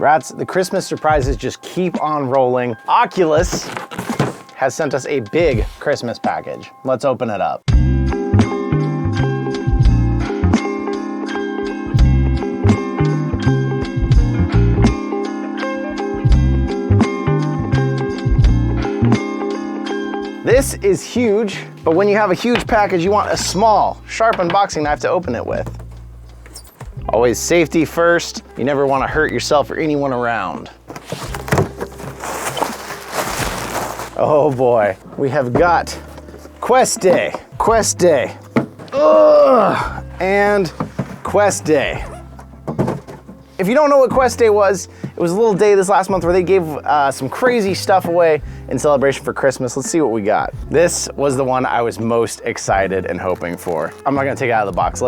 Brats, the Christmas surprises just keep on rolling. Oculus has sent us a big Christmas package. Let's open it up. This is huge, but when you have a huge package, you want a small, sharp unboxing knife to open it with. Always safety first. You never want to hurt yourself or anyone around. Oh boy, we have got Questy, and Questy. If you don't know what Questy was, it was a little day this last month where they gave some crazy stuff away in celebration for Christmas. Let's see what we got. This was the one I was most excited and hoping for. I'm not gonna take it out of the box.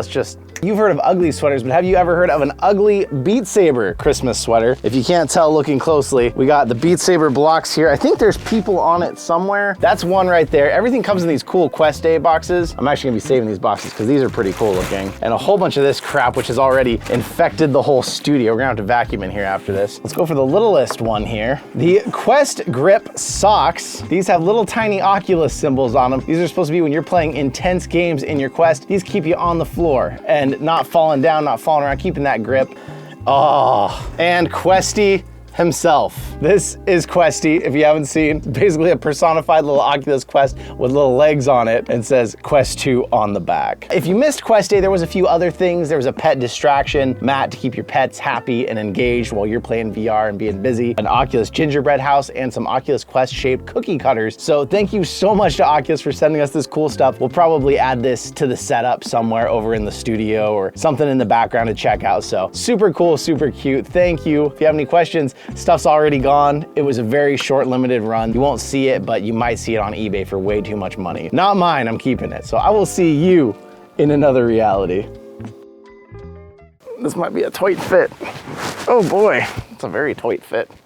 You've heard of ugly sweaters, but have you ever heard of an Ugly Beat Saber Christmas sweater? If you can't tell looking closely, we got the Beat Saber blocks here. I think there's people on it somewhere. That's one right there. Everything comes in these cool Questy boxes. I'm actually gonna be saving these boxes because these are pretty cool looking. And a whole bunch of this crap, which has already infected the whole studio. We're gonna have to vacuum in here after this. Let's go for the littlest one here. The Quest Grip socks. These have little tiny Oculus symbols on them. These are supposed to be when you're playing intense games in your Quest. These keep you on the floor and not falling down, not falling around, keeping that grip. Oh, and Questy Himself. This is Questy, if you haven't seen. Basically a personified little Oculus Quest with little legs on it and says Quest 2 on the back. If you missed Questy, there was a few other things. There was a pet distraction mat to keep your pets happy and engaged while you're playing VR and being busy, an Oculus gingerbread house, and some Oculus Quest shaped cookie cutters. So thank you so much to Oculus for sending us this cool stuff. We'll probably add this to the setup somewhere over in the studio or something in the background to check out. So super cool, super cute. Thank you. If you have any questions, stuff's already gone. It was a very short, limited run. You won't see it, but you might see it on eBay for way too much money. Not mine, I'm keeping it. So I will see you in another reality. This might be a tight fit. Oh boy, it's a very tight fit.